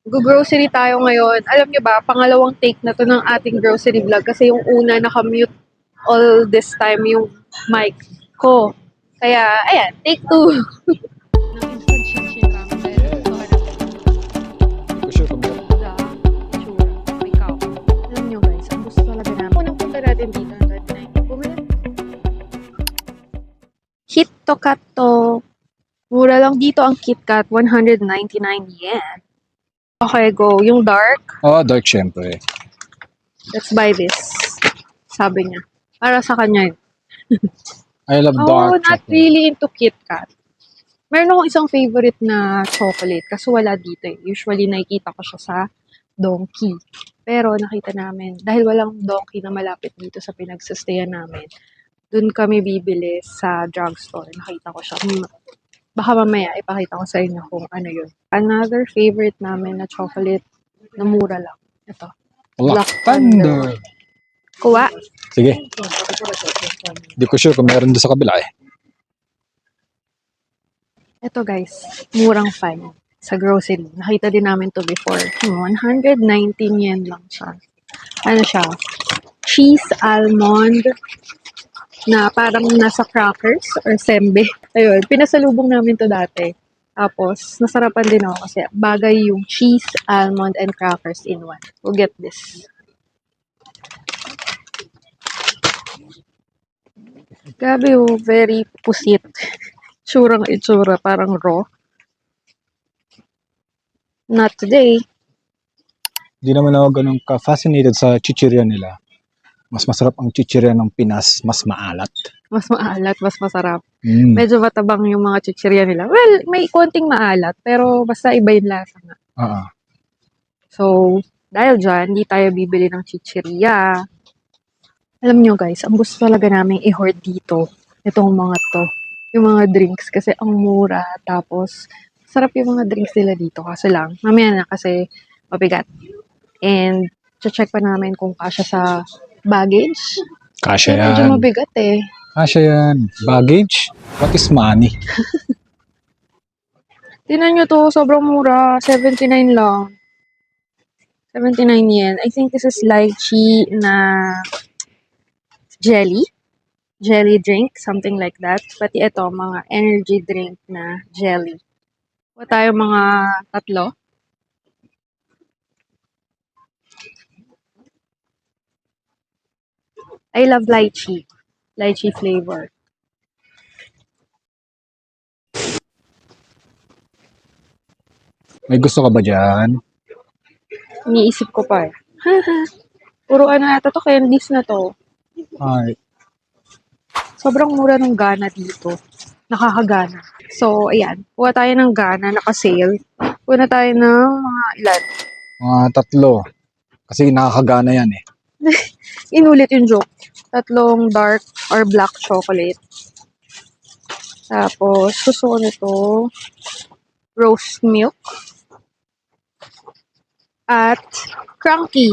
Go-grocery tayo ngayon. Alam niyo ba, pangalawang take na to ng ating grocery vlog kasi yung una nakamute all this time yung mic ko. Kaya, ayan, take two. Ng instant chinchin ramen. Hindi ko sure kung meron. Tsura. May cow. Alam niyo guys, ang gusto talaga namin. Unang punta natin dito ng 29. Bumili. KitKat to. Mura lang dito ang KitKat. 199 yen. Okay, go. Yung dark. Oo, dark syempre. Let's buy this. Sabi niya. Para sa kanya yun. I love Oh, dark not chocolate. really into KitKat. Meron akong isang favorite na chocolate kasi wala dito eh. Usually nakikita ko siya sa Donkey. Pero nakita namin, dahil walang Donkey na malapit dito sa pinagsustayan namin, dun kami bibili sa drugstore. Nakita ko siya. Baka mamaya ipakita ko sa inyo kung ano yun. Another favorite namin na chocolate na mura lang. Ito. Black Black Thunder. Kuha. Sige. Hindi ko sure kung meron doon sa kabila eh. Ito guys, murang fine sa grocery. Nakita din namin to before. 119 yen lang siya. Ano siya? Cheese almond na parang nasa crackers or sembe. Ayun, pinasalubong namin to dati. Tapos, nasarapan din ako kasi bagay yung cheese, almond, and crackers in one. We'll get this. Grabe yung very pusit. Tsurang itsura, parang raw. Not today. Hindi naman ako ganun ka-fascinated sa chichirya nila. Mas masarap ang chichirya ng Pinas, mas maalat. Mas maalat, mas masarap. Mm. Medyo matabang yung mga chichirya nila. Well, may konting maalat, pero basta iba yung lasa nga. Oo. So, dahil dyan, hindi tayo bibili ng chichirya. Alam nyo guys, ang gusto talaga namin i-hoard dito, itong mga to. Yung mga drinks, kasi ang mura. Tapos, sarap yung mga drinks nila dito. Kasi lang, mamaya na kasi mabigat. And, check pa namin kung kasya sa baggage. Kasya Kasi medyo yan. mabigat eh. Kasya yan. Baggage? What is money? Tingnan nyo to, sobrang mura. 79 lang. 79 yen. I think this is lychee na jelly. Jelly drink, something like that. Pati ito, mga energy drink na jelly. O tayo mga tatlo. I love lychee. Lychee flavor. May gusto ka ba dyan? Iniisip ko pa eh. Puro ano nata to, candies na to. Ay, Sobrang mura ng Gana dito. Nakakagana. So, ayan. Kuha tayo ng Gana, naka-sale. Kuha na tayo ng mga ilan. mga tatlo. Kasi nakakagana yan eh. Inulit yung joke. Tatlong dark or black chocolate. Tapos, suso nito, rose milk. At, cranky.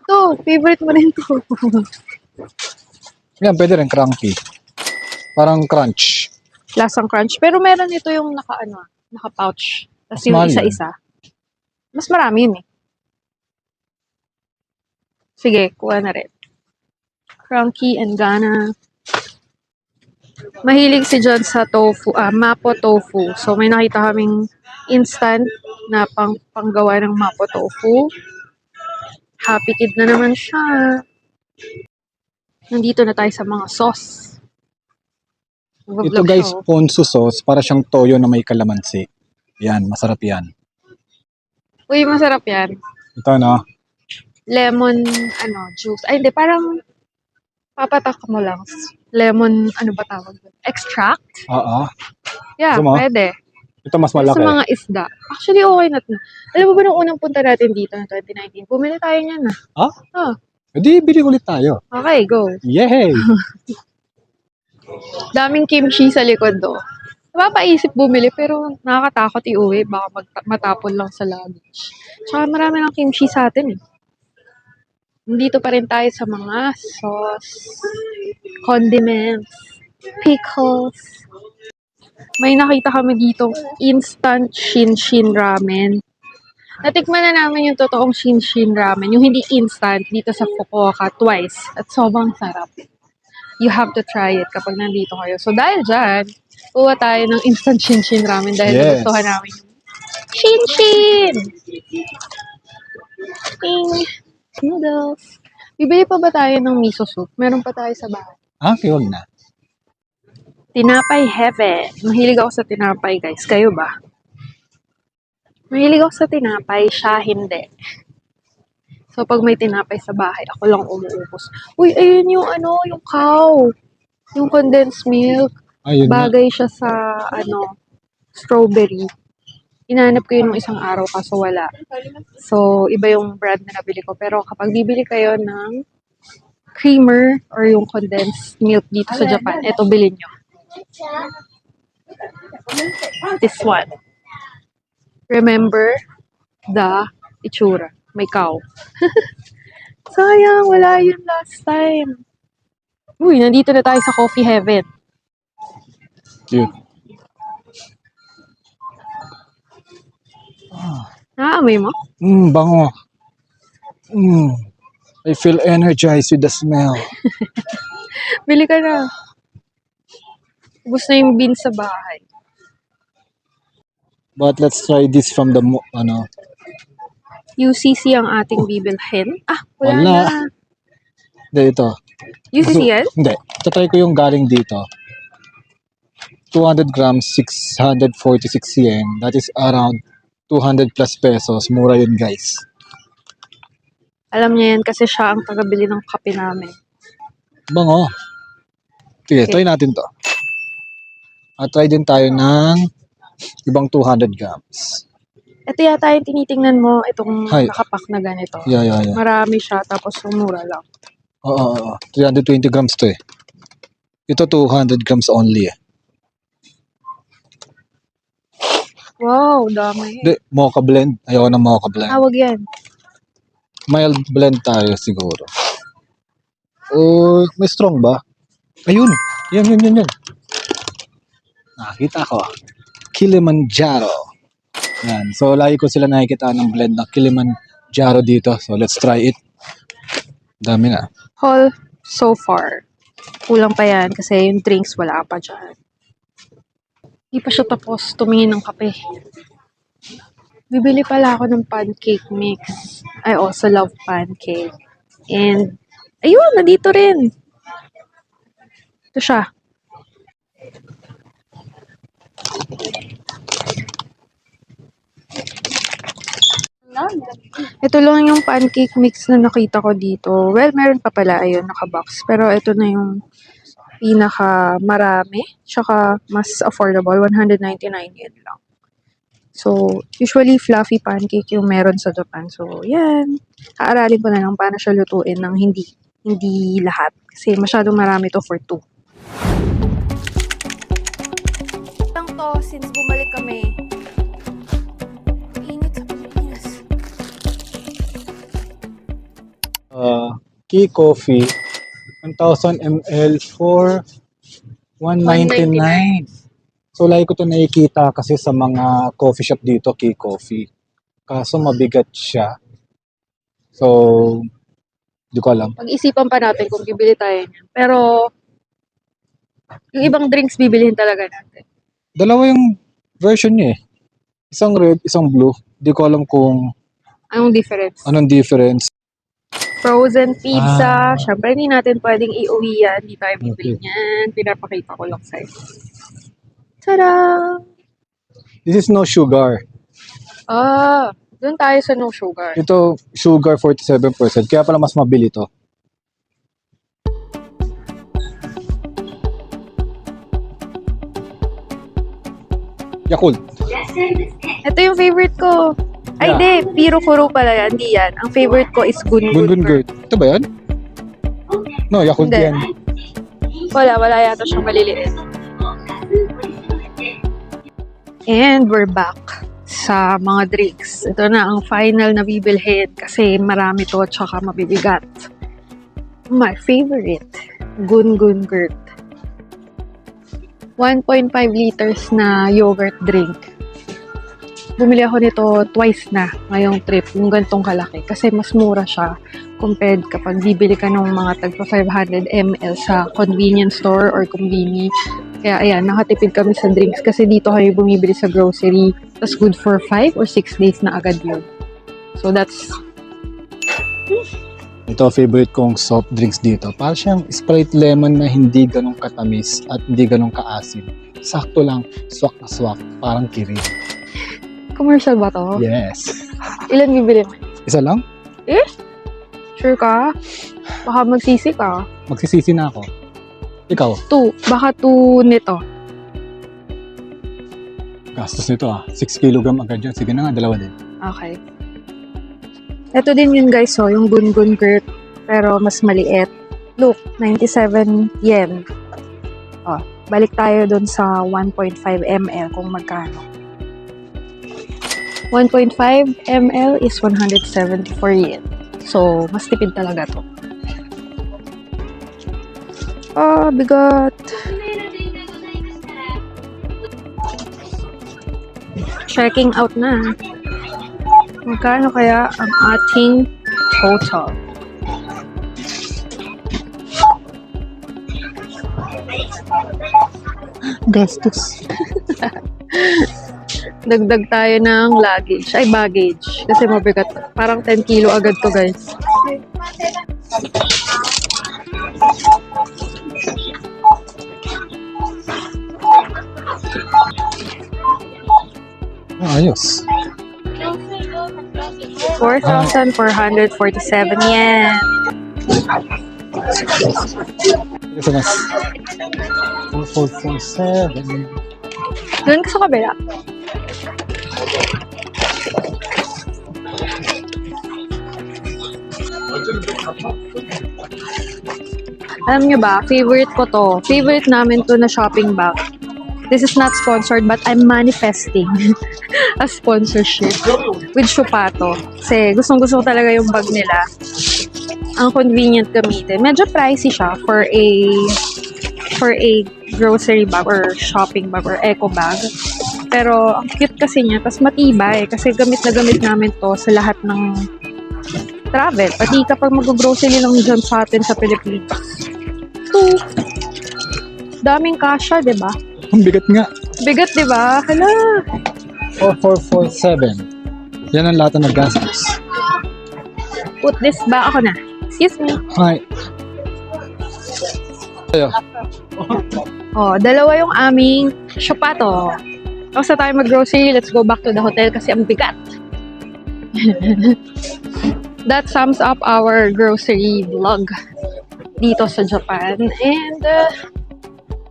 Ito, favorite mo rin to. Yan, pwede rin cranky. Parang crunch. Lasang crunch. Pero meron ito yung naka-pouch. Tapos Mas yung mahal yan. isa-isa. Mas marami yun eh. Sige, kuha na rin. Cranky and Gana. Mahilig si John sa tofu, mapo tofu. So, may nakita kaming instant na panggawa ng mapo tofu. Happy kid na naman siya. Nandito na tayo sa mga sauce. Ito guys, ponzu sauce. Para siyang toyo na may kalamansi. Yan, masarap yan. Uy, masarap yan. Ito no? Lemon, juice. Ay, hindi, parang papatak mo lang. Lemon, ano ba tawag? Extract? Oo. Yeah, Gusto mo? pwede. Ito mas Sa malaki. mga isda. Actually, okay na to. Alam mo ba nung unang punta natin dito ng 2019, bumili tayo niyan na. Ha? Oh, Hindi, bili ulit tayo. okay, go. Yay! Daming kimchi sa likod do. Napapaisip bumili pero nakakatakot iuwi. Baka matapon lang sa luggage. Tsaka marami ng kimchi sa atin eh. Nandito pa rin tayo sa mga sauce, condiments, pickles. May nakita kami dito instant shin-shin ramen. Natikman na namin yung totoong Shin-Shin ramen, yung hindi instant dito sa Fukuoka twice. At sobrang sarap. You have to try it kapag nandito kayo. So dahil dyan, kuha tayo ng instant Shin-Shin ramen dahil Yes. nagustuhan namin yung Shin-Shin! Ting! Noodles. Bibili pa ba tayo ng miso soup? Meron pa tayo sa bahay. Okay, wag na. Tinapay heaven. Mahilig ako sa tinapay, guys. Kayo ba? Mahilig ako sa tinapay, siya hindi. So, pag may tinapay sa bahay, ako lang umuubos. Uy, ayun yung yung cow. Yung condensed milk. Ayun na. Bagay siya sa, strawberry. Inanap ko yun nung isang araw kaso wala. So, iba yung brand na nabili ko. Pero kapag bibili kayo ng creamer or yung condensed milk dito sa Japan, eto bilhin nyo. This one. Remember the itsura. May cow. Sayang, wala yun last time. Uy, nandito na tayo sa coffee heaven. Cute. Naamoy mo? Bango. I feel energized with the smell. Bili ka na. Ubus na yung bean sa bahay. But let's try this from the UCC ang ating bibilhin. Wala Wala. na. Hindi, ito. UCC yan? Hindi. Tatry ko yung galing dito. 200 grams, 646 yen. That is around 200 plus pesos. Mura yun, guys. Alam niya yan kasi siya ang tagabili ng kape namin. Bango. Sige, try natin to. At try din tayo ng ibang 200 grams. Ito yata yung tinitingnan mo, itong Hi. nakapak na ganito. Yeah. Marami siya, tapos mura lang. Oo. 320 grams to eh. Ito 200 grams only eh. Wow, dami. Hindi, mocha blend. Ayoko ng mocha blend. Wag yan. Mild blend tayo siguro. Or may strong ba? Ayun. Yan. Nakita ko. Kilimanjaro. Yan. So, lagi ko sila nakikita ng blend ng Kilimanjaro dito. So, let's try it. Dami na. Haul so far. Kulang pa yan kasi yung drinks wala pa dyan. Hindi pa siya tapos tumingin ng kape. Bibili pala ako ng pancake mix. I also love pancake. And, ayun, nandito rin. Ito siya. Ito lang yung pancake mix na nakita ko dito. Well, meron pa pala, ayun, naka-box. Pero ito na yung pinaka marami. Tsaka mas affordable, 199 yen lang. So, usually fluffy pancake yung meron sa Japan. So, yan. Kaaralin ko na lang paano siya lutuin ng hindi lahat. Kasi masyadong marami to for 2. Lang to, since bumalik kami. Init sa Pilipinas. Key coffee. 1,000 ml for 199. So, lagi ko ito nakikita kasi sa mga coffee shop dito, key coffee. Kaso mabigat siya. So, di ko alam. Pag-isipan pa natin kung bibili tayo niyan. Pero, yung ibang drinks bibilihin talaga natin. Dalawa yung version niya eh. Isang red, isang blue. Di ko alam kung Anong difference? anong difference. Frozen pizza. Siyempre, hindi natin pwedeng iuwi yan. Hindi tayo bibili niyan. Pinapakita ko lang sa'yo. Tada! This is no sugar. Doon tayo sa no sugar. Ito, sugar 47%. Kaya pala mas mabili to. Yakult. Ito yung favorite ko. Ay, Yeah. di. Piro Furo pala yan. Hindi yan. Ang favorite ko is Gun Gungun Gurt. Ito ba yan? No, Yakult Hindi. yan. Wala yata siyang maliliit. And we're back sa mga drinks. Ito na ang final na bibilhin kasi marami to tsaka mabibigat. My favorite, Gun Gurt. 1.5 liters na yogurt drink. bumili ako nito twice na ngayong trip, yung gantong kalaki. Kasi mas mura siya compared kapag bibili ka ng mga tagpa 500 ml sa convenience store or conveni. Kaya ayan, nakatipid kami sa drinks kasi dito kayo bumibili sa grocery. Tapos good for 5 or 6 days na agad yun. So that's... Ito, favorite kong soft drinks dito. Para siyang Sprite lemon na hindi ganun katamis at hindi ganun kaasim. Sakto lang, swak na swak, parang kirin. Commercial ba to? Yes. Ilan bibili mo? Isa lang? Sure ka? Baka magsisi ka. Magsisisi na ako. Ikaw, 2. Baka 2 nito. gastos nito 6 kilogram agad yan. Sige na nga, dalawa din. Okay. Ito din yun guys, so yung Gungun Gurt, pero mas maliit. Look, 97 yen. Oh, balik tayo dun sa 1.5 ml kung magkano. 1.5 ml is 174 yen. So, mas tipid talaga to. Bigat. Checking out na. Magkano kaya ang ating total? Gastos. Dagdag tayo ng luggage. Ay, baggage. Kasi mabigat. Parang 10 kilo agad to, guys. Ayos. 4,447 yen. Kasi mas 4447. Doon ka sa kabila. Alam nyo ba, favorite ko to. Favorite namin to na shopping bag. This is not sponsored but I'm manifesting a sponsorship with Shupato. Kasi gustong-gusto ko talaga yung bag nila. Ang convenient gamitin. Medyo pricey siya for a grocery bag or shopping bag or eco bag. Pero ang cute kasi niya, tas matibay kasi gamit na gamit namin to sa lahat ng travel. Pati kapag mag-grocery lang dyan sa atin sa Pilipinas. So, daming kasha, di ba? Ang bigat nga. Bigat, di ba? Hala! 4447. Yan ang lahat ng gastos. Put this ba? Ako na. Excuse me. Hi. Ayo. Oh, dalawa yung aming Shupato. Tapos na tayo mag-grocery, let's go back to the hotel kasi ang bigat. That sums up our grocery vlog dito sa Japan. And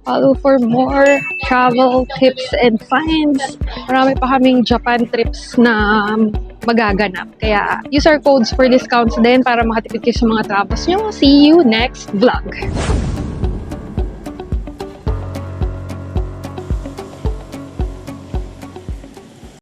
follow for more travel tips and finds. Marami pa kaming Japan trips na magaganap. Kaya use our codes for discounts din para makatipid kayo sa mga travels nyo. See you next vlog.